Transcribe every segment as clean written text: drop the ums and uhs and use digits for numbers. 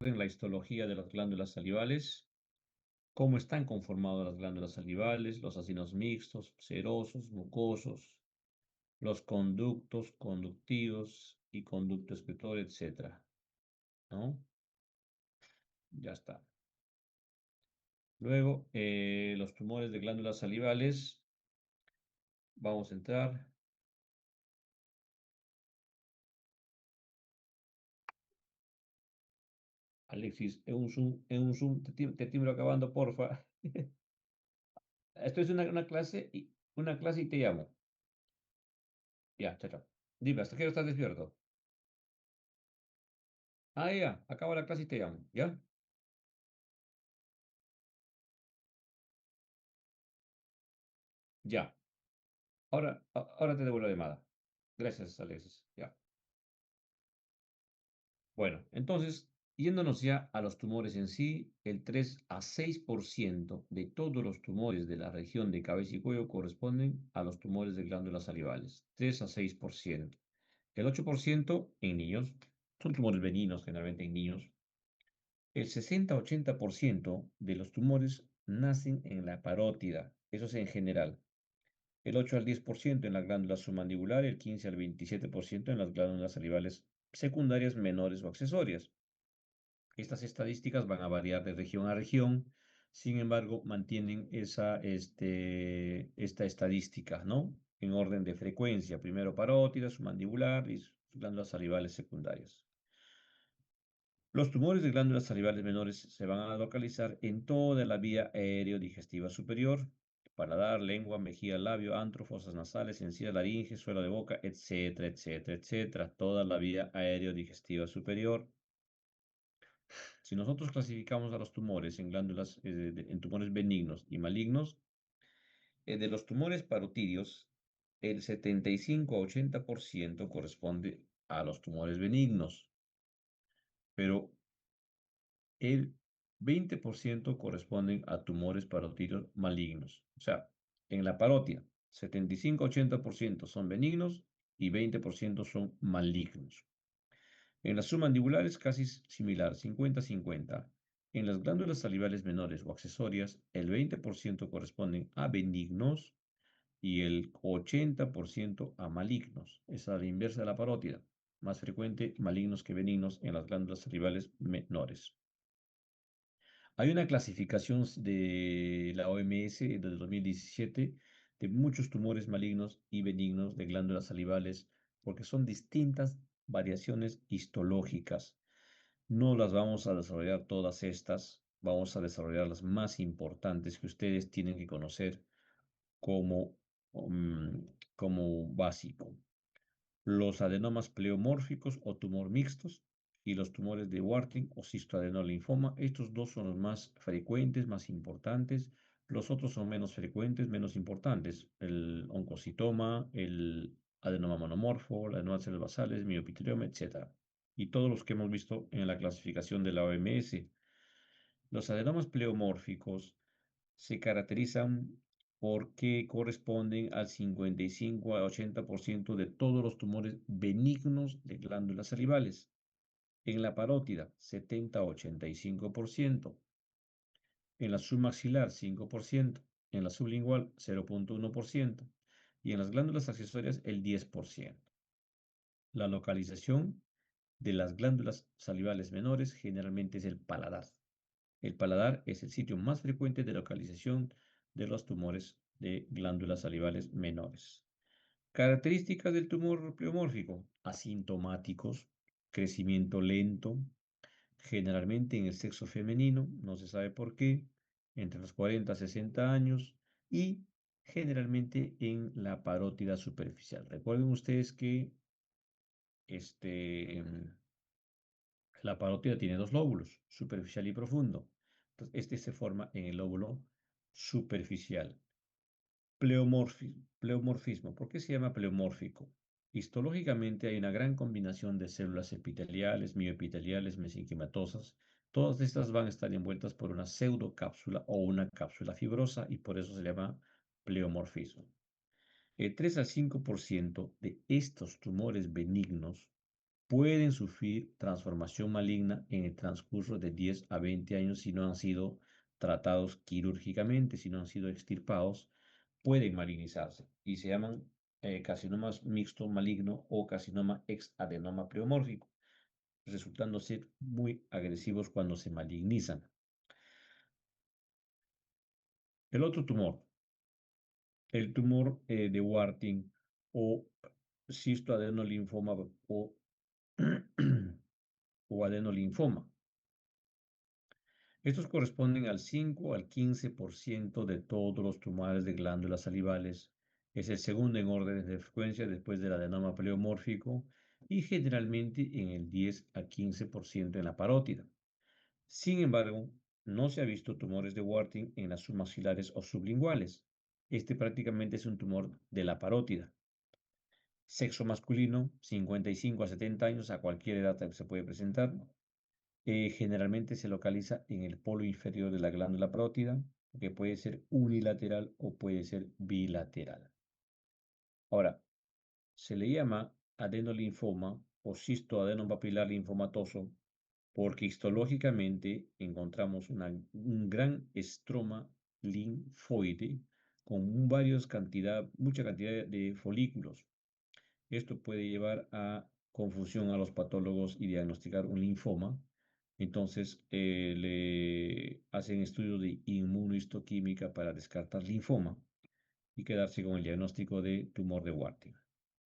en la histología de las glándulas salivales, cómo están conformadas las glándulas salivales, los acinos mixtos, serosos, mucosos, los conductos, conductivos y conducto excretor, etcétera, ¿no? Ya está. Luego, los tumores de glándulas salivales, vamos a entrar. Alexis, en un Zoom, te timbro acabando, porfa. Esto es una clase y te llamo. Ya, chao, chao. Dime, ¿hasta qué hora estás despierto? Ah, ya, acaba la clase y te llamo, ¿ya? Ya. Ahora te devuelvo la llamada. Gracias, Alexis. Ya. Bueno, entonces, yéndonos ya a los tumores en sí, el 3 a 6% de todos los tumores de la región de cabeza y cuello corresponden a los tumores de glándulas salivales. 3 a 6%. El 8% en niños, son tumores benignos generalmente en niños. El 60-80% de los tumores nacen en la parótida, eso es en general. El 8 al 10% en la glándula submandibular, el 15 al 27% en las glándulas salivales secundarias menores o accesorias. Estas estadísticas van a variar de región a región, sin embargo, mantienen esta estadística, ¿no? En orden de frecuencia, primero parótida, submandibular y glándulas salivales secundarias. Los tumores de glándulas salivales menores se van a localizar en toda la vía aéreo-digestiva superior, paladar, lengua, mejilla, labio, antro, fosas nasales, encía, laringe, suelo de boca, etcétera, etcétera, etcétera. Toda la vía aéreo-digestiva superior. Si nosotros clasificamos a los tumores en glándulas, en tumores benignos y malignos, de los tumores parotídeos, el 75 a 80% corresponde a los tumores benignos, pero el 20% corresponden a tumores parotídeos malignos. O sea, en la parótida, 75 a 80% son benignos y 20% son malignos. En las submandibulares casi similar, 50-50. En las glándulas salivales menores o accesorias, el 20% corresponden a benignos y el 80% a malignos. Es a la inversa de la parótida. Más frecuente malignos que benignos en las glándulas salivales menores. Hay una clasificación de la OMS del 2017 de muchos tumores malignos y benignos de glándulas salivales porque son distintas variaciones histológicas. No las vamos a desarrollar todas estas, vamos a desarrollar las más importantes que ustedes tienen que conocer como, como básico. Los adenomas pleomórficos o tumor mixtos y los tumores de Warthin o cistoadenolinfoma. Estos dos son los más frecuentes, más importantes. Los otros son menos frecuentes, menos importantes. El oncocitoma, el adenoma monomorfo, la adenoma células basales, miopitelioma, etc. Y todos los que hemos visto en la clasificación de la OMS. Los adenomas pleomórficos se caracterizan porque corresponden al 55 a 80% de todos los tumores benignos de glándulas salivales. En la parótida, 70 a 85%. En la submaxilar, 5%. En la sublingual, 0,1%. Y en las glándulas accesorias, el 10%. La localización de las glándulas salivales menores generalmente es el paladar. El paladar es el sitio más frecuente de localización de los tumores de glándulas salivales menores. Características del tumor pleomórfico: asintomáticos, crecimiento lento, generalmente en el sexo femenino, no se sabe por qué, entre los 40 a 60 años y generalmente en la parótida superficial. Recuerden ustedes que la parótida tiene dos lóbulos, superficial y profundo. Entonces, este se forma en el lóbulo superficial. Pleomorfismo. ¿Por qué se llama pleomórfico? Histológicamente hay una gran combinación de células epiteliales, mioepiteliales, mesenquimatosas. Todas estas van a estar envueltas por una pseudocápsula o una cápsula fibrosa y por eso se llama pleomorfismo. El 3 al 5% de estos tumores benignos pueden sufrir transformación maligna en el transcurso de 10 a 20 años si no han sido tratados quirúrgicamente, si no han sido extirpados, pueden malignizarse y se llaman carcinomas mixto maligno o carcinoma exadenoma pleomórfico, resultando ser muy agresivos cuando se malignizan. El otro tumor, el tumor de Warthin o cistoadenolinfoma o, o adenolinfoma. Estos corresponden al 5 al 15% de todos los tumores de glándulas salivales. Es el segundo en orden de frecuencia después del adenoma pleomórfico y generalmente en el 10 a 15% en la parótida. Sin embargo, no se ha visto tumores de Warthin en las submaxilares o sublinguales. Este prácticamente es un tumor de la parótida. Sexo masculino, 55 a 70 años, a cualquier edad se puede presentar. Generalmente se localiza en el polo inferior de la glándula parótida, que puede ser unilateral o puede ser bilateral. Ahora, se le llama adenolinfoma o cistoadenopapilar linfomatoso porque histológicamente encontramos un gran estroma linfoide con mucha cantidad de folículos. Esto puede llevar a confusión a los patólogos y diagnosticar un linfoma. Entonces, le hacen estudios de inmunohistoquímica para descartar linfoma y quedarse con el diagnóstico de tumor de Warthin.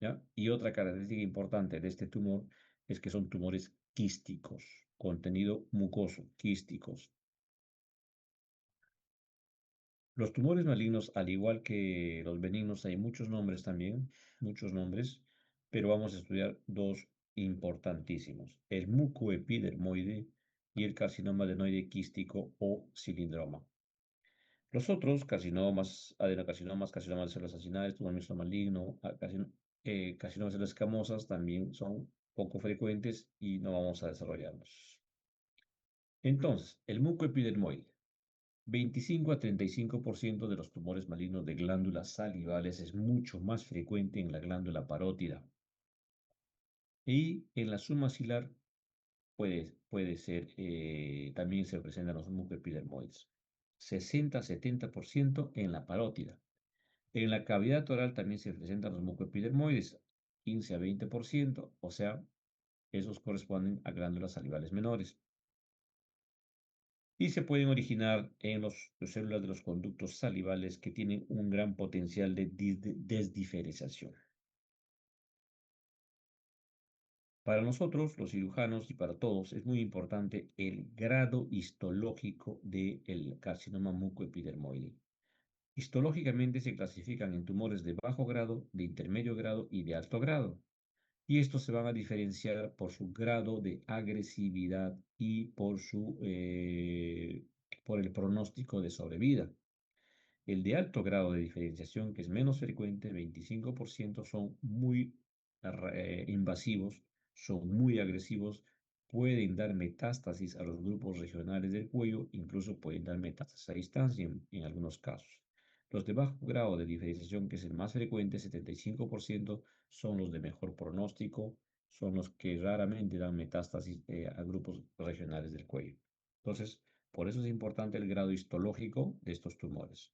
¿Ya? Y otra característica importante de este tumor es que son tumores quísticos, contenido mucoso, quísticos. Los tumores malignos, al igual que los benignos, hay muchos nombres también, muchos nombres, pero vamos a estudiar dos importantísimos, el mucoepidermoide y el carcinoma adenoide quístico o cilindroma. Los otros, carcinomas, adenocarcinomas, carcinomas de células acinadas, tumor mixto maligno, carcinomas de células escamosas, también son poco frecuentes y no vamos a desarrollarlos. Entonces, el mucoepidermoide. 25 a 35% de los tumores malignos de glándulas salivales es mucho más frecuente en la glándula parótida. Y en la submaxilar puede ser, también se presentan los mucoepidermoides. 60 a 70% en la parótida. En la cavidad oral también se presentan los mucoepidermoides, 15 a 20%, o sea, esos corresponden a glándulas salivales menores. Y se pueden originar en las células de los conductos salivales que tienen un gran potencial de desdiferenciación. Para nosotros, los cirujanos, y para todos, es muy importante el grado histológico del carcinoma mucoepidermoide. Histológicamente se clasifican en tumores de bajo grado, de intermedio grado y de alto grado. Y estos se van a diferenciar por su grado de agresividad y por el pronóstico de sobrevida. El de alto grado de diferenciación, que es menos frecuente, 25%, son muy invasivos, son muy agresivos, pueden dar metástasis a los grupos regionales del cuello, incluso pueden dar metástasis a distancia en algunos casos. Los de bajo grado de diferenciación, que es el más frecuente, 75%, son los de mejor pronóstico, son los que raramente dan metástasis a grupos regionales del cuello. Entonces, por eso es importante el grado histológico de estos tumores.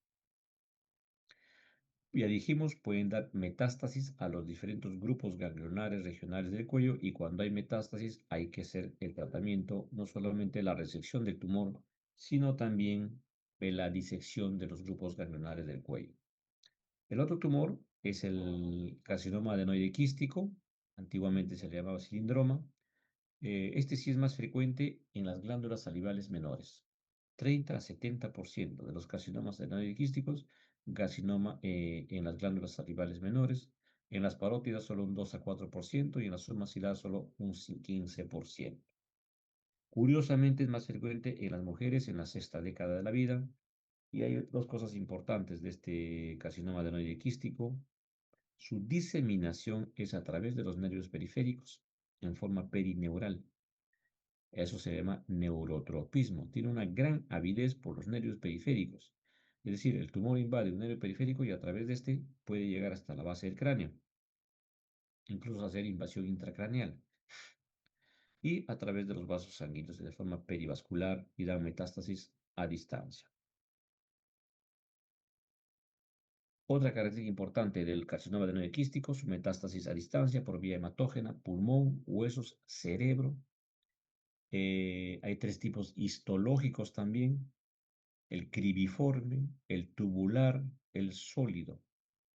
Ya dijimos, pueden dar metástasis a los diferentes grupos ganglionares regionales del cuello y cuando hay metástasis hay que hacer el tratamiento, no solamente la resección del tumor, sino también de la disección de los grupos ganglionares del cuello. El otro tumor es el carcinoma adenoide quístico, antiguamente se le llamaba cilindroma. Este sí es más frecuente en las glándulas salivales menores. 30 a 70% de los carcinomas adenoidequísticos, carcinoma en las glándulas salivales menores. En las parótidas solo un 2 a 4% y en la submaxilar solo un 15%. Curiosamente es más frecuente en las mujeres en la sexta década de la vida. Y hay dos cosas importantes de este carcinoma adenoide quístico. Su diseminación es a través de los nervios periféricos en forma perineural. Eso se llama neurotropismo. Tiene una gran avidez por los nervios periféricos. Es decir, el tumor invade un nervio periférico y a través de este puede llegar hasta la base del cráneo, incluso hacer invasión intracraneal. y a través de los vasos sanguíneos de forma perivascular y dan metástasis a distancia. Otra característica importante del carcinoma adenoide quístico, su metástasis a distancia por vía hematógena, pulmón, huesos, cerebro. Hay tres tipos histológicos también, el cribiforme, el tubular, el sólido.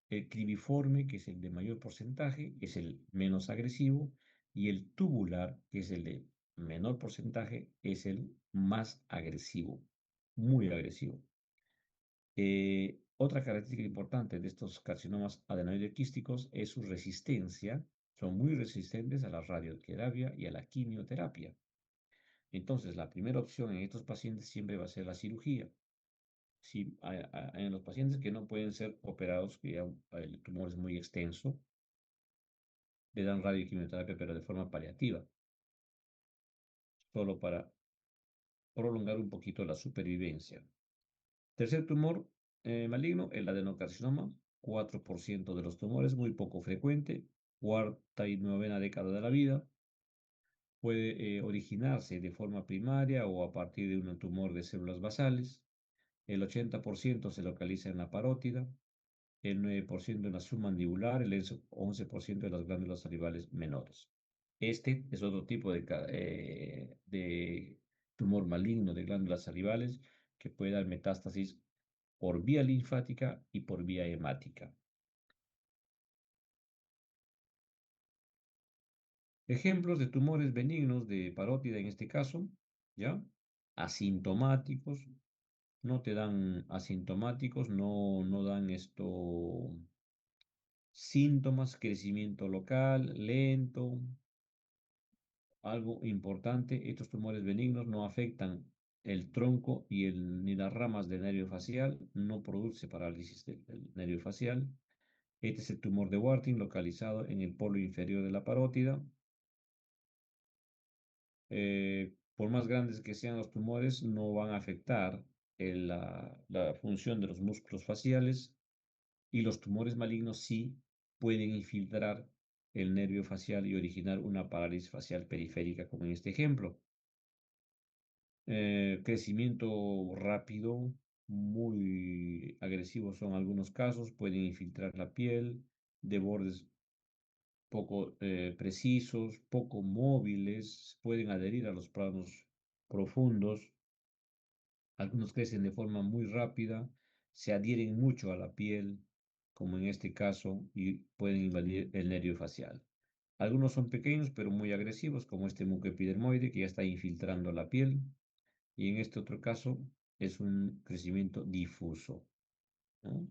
El cribiforme, que es el de mayor porcentaje, es el menos agresivo, y el tubular, que es el de menor porcentaje, es el más agresivo, muy agresivo. Otra característica importante de estos carcinomas adenoidequísticos es su resistencia. Son muy resistentes a la radioterapia y a la quimioterapia. Entonces, la primera opción en estos pacientes siempre va a ser la cirugía. Si, en los pacientes que no pueden ser operados, que ya el tumor es muy extenso, le dan radioquimioterapia, pero de forma paliativa, solo para prolongar un poquito la supervivencia. Tercer tumor maligno, el adenocarcinoma, 4% de los tumores, muy poco frecuente, cuarta y novena década de la vida. Puede originarse de forma primaria o a partir de un tumor de células basales. El 80% se localiza en la parótida, el 9% en la submandibular, el 11% en las glándulas salivales menores. Este es otro tipo de tumor maligno de glándulas salivales que puede dar metástasis por vía linfática y por vía hemática. Ejemplos de tumores benignos de parótida en este caso, ¿ya? Asintomáticos, no te dan asintomáticos, no dan síntomas, crecimiento local, lento. Algo importante, estos tumores benignos no afectan el tronco ni las ramas del nervio facial, no produce parálisis del nervio facial. Este es el tumor de Warthin localizado en el polo inferior de la parótida. Por más grandes que sean los tumores, no van a afectar la función de los músculos faciales, y los tumores malignos sí pueden infiltrar el nervio facial y originar una parálisis facial periférica, como en este ejemplo. Crecimiento rápido, muy agresivo son algunos casos, pueden infiltrar la piel, de bordes poco precisos, poco móviles, pueden adherir a los planos profundos. Algunos crecen de forma muy rápida, se adhieren mucho a la piel, como en este caso, y pueden invadir el nervio facial. Algunos son pequeños pero muy agresivos, como este mucoepidermoide que ya está infiltrando la piel, y en este otro caso es un crecimiento difuso, ¿no?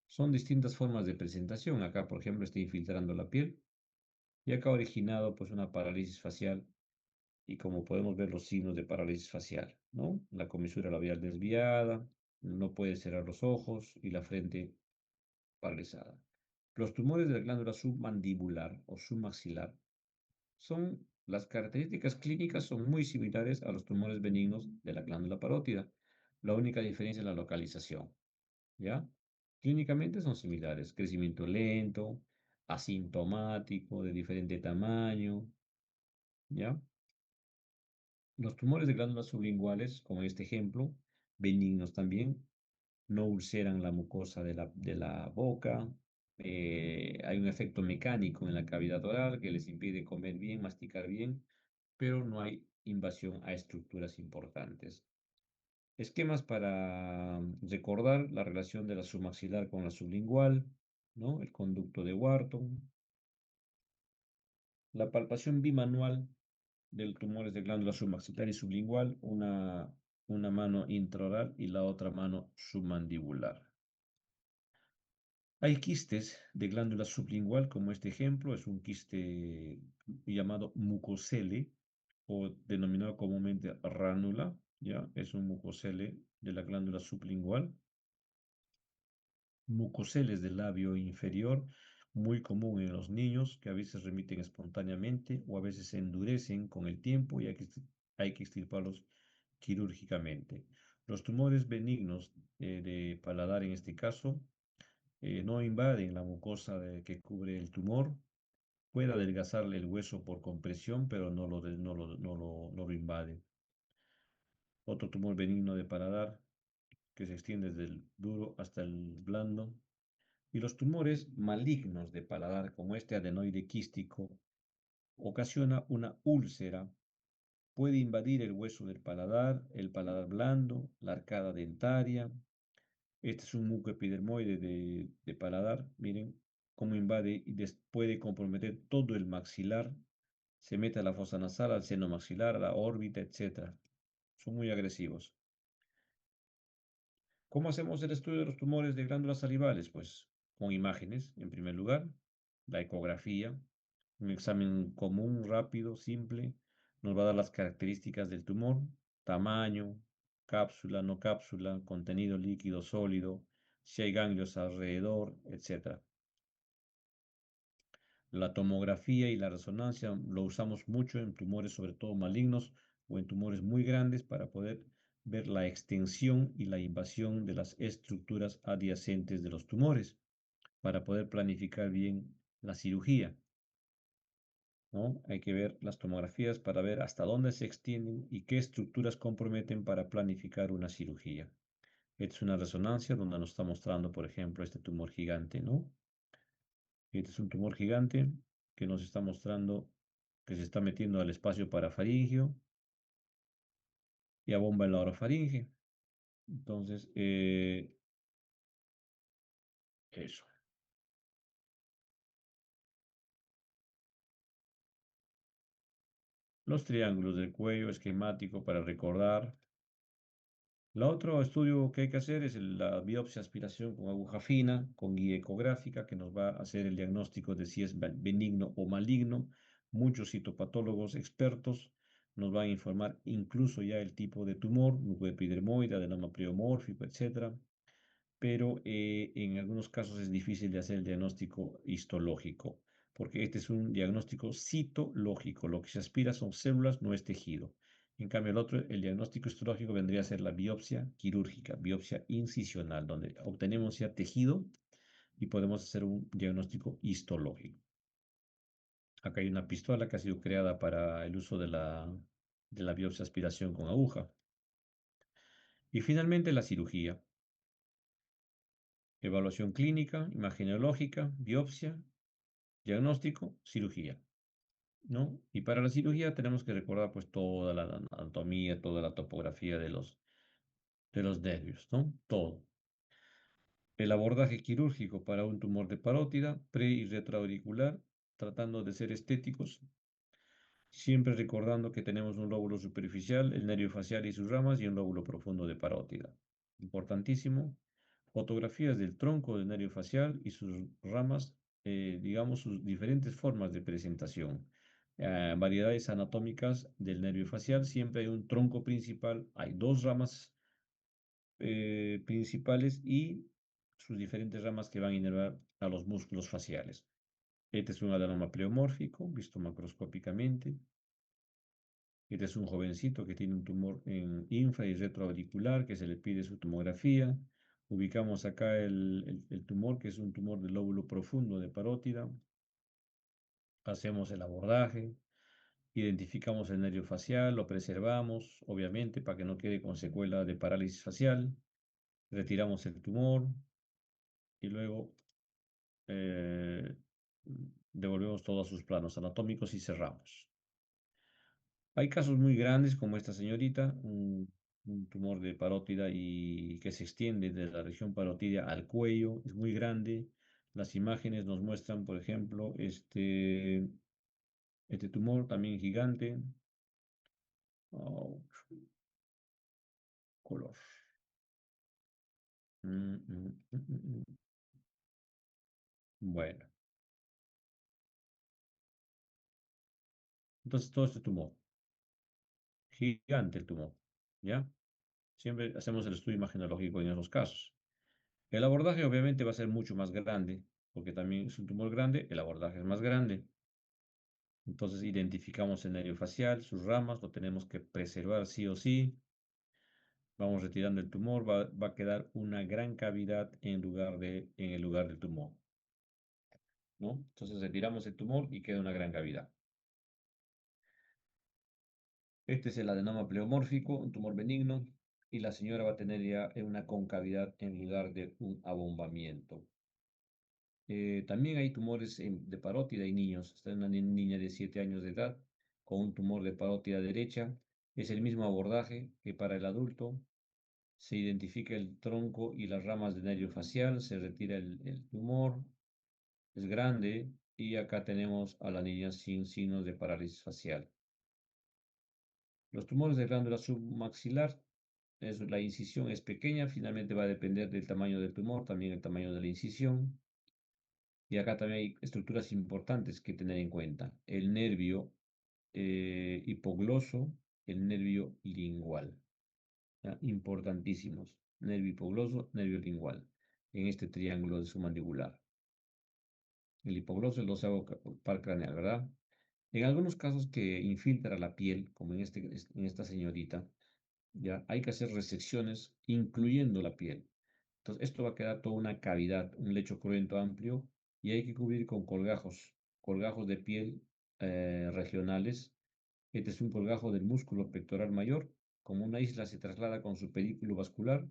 Son distintas formas de presentación. Acá, por ejemplo, está infiltrando la piel y acá ha originado pues una parálisis facial, y como podemos ver los signos de parálisis facial, ¿no? La comisura labial desviada, no puede cerrar los ojos y la frente paralizada. Los tumores de la glándula submandibular o submaxilar las características clínicas son muy similares a los tumores benignos de la glándula parótida. La única diferencia es la localización, ¿ya? Clínicamente son similares, crecimiento lento, asintomático, de diferente tamaño, ¿ya? Los tumores de glándulas sublinguales, como en este ejemplo, benignos también, no ulceran la mucosa de la boca. Hay un efecto mecánico en la cavidad oral que les impide comer bien, masticar bien, pero no hay invasión a estructuras importantes. Esquemas para recordar la relación de la submaxilar con la sublingual, ¿no? El conducto de Wharton. La palpación bimanual del tumores de glándula submaxilar y sublingual, una mano intraoral y la otra mano submandibular. Hay quistes de glándula sublingual, como este ejemplo, es un quiste llamado mucocele o denominado comúnmente ránula, ¿ya? Es un mucocele de la glándula sublingual. Mucoceles del labio inferior, muy común en los niños, que a veces remiten espontáneamente o a veces se endurecen con el tiempo y hay que extirparlos quirúrgicamente. Los tumores benignos de paladar, en este caso, no invaden la mucosa que cubre el tumor, Puede adelgazarle el hueso por compresión, pero no lo invade. Otro tumor benigno de paladar que se extiende desde el duro hasta el blando. Y los tumores malignos de paladar, como este adenoide quístico, ocasiona una úlcera. Puede invadir el hueso del paladar, el paladar blando, la arcada dentaria. Este es un mucoepidermoide de paladar. Miren cómo invade y puede comprometer todo el maxilar. Se mete a la fosa nasal, al seno maxilar, a la órbita, etcétera. Son muy agresivos. ¿Cómo hacemos el estudio de los tumores de glándulas salivales? Pues con imágenes, en primer lugar, la ecografía, un examen común, rápido, simple, nos va a dar las características del tumor, tamaño, cápsula, no cápsula, contenido líquido, sólido, si hay ganglios alrededor, etc. La tomografía y la resonancia lo usamos mucho en tumores, sobre todo malignos o en tumores muy grandes, para poder ver la extensión y la invasión de las estructuras adyacentes de los tumores, para poder planificar bien la cirugía, ¿no? Hay que ver las tomografías para ver hasta dónde se extienden y qué estructuras comprometen para planificar una cirugía. Esta es una resonancia donde nos está mostrando, por ejemplo, este tumor gigante, ¿no? Este es un tumor gigante que nos está mostrando que se está metiendo al espacio parafaringio y a bomba en la orofaringe. Entonces, eso. Los triángulos del cuello, esquemático para recordar. El otro estudio que hay que hacer es la biopsia aspiración con aguja fina, con guía ecográfica, que nos va a hacer el diagnóstico de si es benigno o maligno. Muchos citopatólogos expertos nos van a informar incluso ya el tipo de tumor, mucoepidermoide, adenoma pleomórfico, etcétera, pero en algunos casos es difícil de hacer el diagnóstico histológico, porque este es un diagnóstico citológico. Lo que se aspira son células, no es tejido. En cambio, el otro, el diagnóstico histológico vendría a ser la biopsia quirúrgica, biopsia incisional, donde obtenemos ya tejido y podemos hacer un diagnóstico histológico. Acá hay una pistola que ha sido creada para el uso de la biopsia aspiración con aguja. Y finalmente la cirugía. Evaluación clínica, imagenología, biopsia, diagnóstico, cirugía, ¿no? Y para la cirugía tenemos que recordar pues toda la anatomía, toda la topografía de los nervios, ¿no? Todo. El abordaje quirúrgico para un tumor de parótida, pre y retroauricular, tratando de ser estéticos, siempre recordando que tenemos un lóbulo superficial, el nervio facial y sus ramas, y un lóbulo profundo de parótida. Importantísimo. Fotografías del tronco del nervio facial y sus ramas, digamos, sus diferentes formas de presentación. Variedades anatómicas del nervio facial, siempre hay un tronco principal, hay dos ramas principales y sus diferentes ramas que van a inervar a los músculos faciales. Este es un adenoma pleomórfico, visto macroscópicamente. Este es un jovencito que tiene un tumor en infra y retroauricular, que se le pide su tomografía. Ubicamos acá el tumor, que es un tumor del lóbulo profundo de parótida. Hacemos el abordaje, identificamos el nervio facial, lo preservamos, obviamente, para que no quede con secuela de parálisis facial. Retiramos el tumor y luego eh, devolvemos todos sus planos anatómicos y cerramos. Hay casos muy grandes como esta señorita, un tumor de parótida y que se extiende de la región parótida al cuello, es muy grande. Las imágenes nos muestran, por ejemplo, este tumor también gigante. Oh, color. Mm. Bueno, entonces todo este tumor, gigante el tumor, ¿ya? Siempre hacemos el estudio imagenológico en esos casos. El abordaje obviamente va a ser mucho más grande, porque también es un tumor grande, el abordaje es más grande. Entonces identificamos el nervio facial, sus ramas, lo tenemos que preservar sí o sí. Vamos retirando el tumor, va a quedar una gran cavidad en el lugar del tumor. ¿no? Entonces retiramos el tumor y queda una gran cavidad. Este es el adenoma pleomórfico, un tumor benigno, y la señora va a tener ya una concavidad en lugar de un abombamiento. También hay tumores de parótida y niños. Está una niña de 7 años de edad con un tumor de parótida derecha. Es el mismo abordaje que para el adulto. Se identifica el tronco y las ramas del nervio facial, se retira el tumor, es grande y acá tenemos a la niña sin signos de parálisis facial. Los tumores de glándula submaxilar, la incisión es pequeña, finalmente va a depender del tamaño del tumor, también el tamaño de la incisión. Y acá también hay estructuras importantes que tener en cuenta. El nervio hipogloso, el nervio lingual. ¿Ya? Importantísimos. Nervio hipogloso, nervio lingual. En este triángulo de su mandibular. El hipogloso es el octavo par craneal, ¿verdad? En algunos casos que infiltra la piel, como en esta señorita, ya hay que hacer resecciones incluyendo la piel. Entonces, esto va a quedar toda una cavidad, un lecho cruento amplio, y hay que cubrir con colgajos, colgajos de piel regionales. Este es un colgajo del músculo pectoral mayor. Como una isla se traslada con su pedículo vascular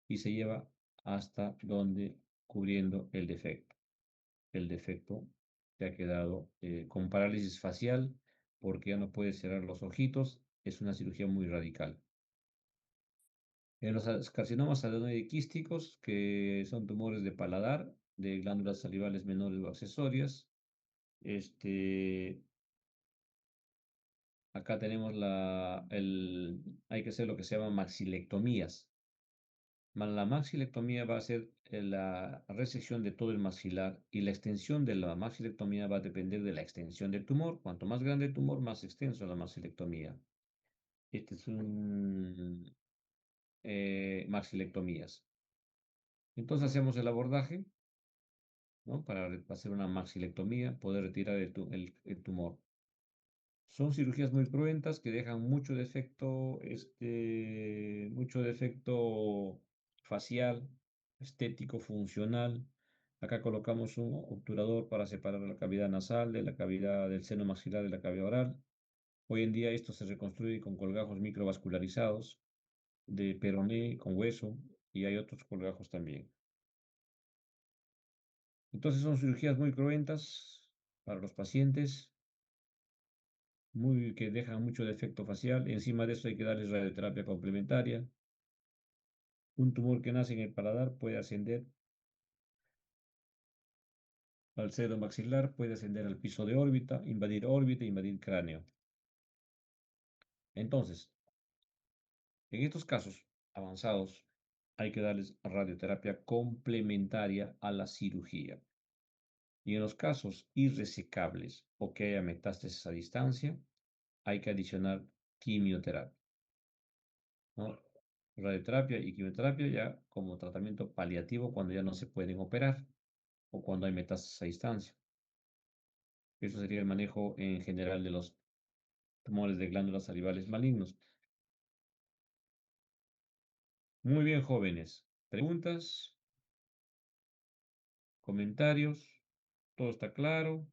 y se lleva hasta donde cubriendo el defecto. El defecto te ha quedado con parálisis facial porque ya no puedes cerrar los ojitos. Es una cirugía muy radical. En los carcinomas adenoidequísticos, que son tumores de paladar, de glándulas salivales menores o accesorias, acá tenemos hay que hacer lo que se llama maxilectomías. La maxilectomía va a ser la resección de todo el maxilar y la extensión de la maxilectomía va a depender de la extensión del tumor. Cuanto más grande el tumor, más extenso la maxilectomía. Este es un maxilectomías. Entonces hacemos el abordaje, ¿no? Para hacer una maxilectomía, poder retirar el tumor. Son cirugías muy cruentas que dejan mucho defecto facial, estético, funcional. Acá colocamos un obturador para separar la cavidad nasal de la cavidad del seno maxilar de la cavidad oral. Hoy en día esto se reconstruye con colgajos microvascularizados de peroné con hueso y hay otros colgajos también. Entonces son cirugías muy cruentas para los pacientes, que dejan mucho defecto facial. Encima de eso hay que darles radioterapia complementaria. Un tumor que nace en el paladar puede ascender al seno maxilar, puede ascender al piso de órbita, invadir cráneo. Entonces, en estos casos avanzados, hay que darles radioterapia complementaria a la cirugía. Y en los casos irresecables o que haya metástasis a distancia, hay que adicionar quimioterapia, ¿no? Radioterapia y quimioterapia ya como tratamiento paliativo cuando ya no se pueden operar o cuando hay metástasis a distancia. Eso sería el manejo en general de los tumores de glándulas salivales malignos. Muy bien, jóvenes. ¿Preguntas? ¿Comentarios? ¿Todo está claro?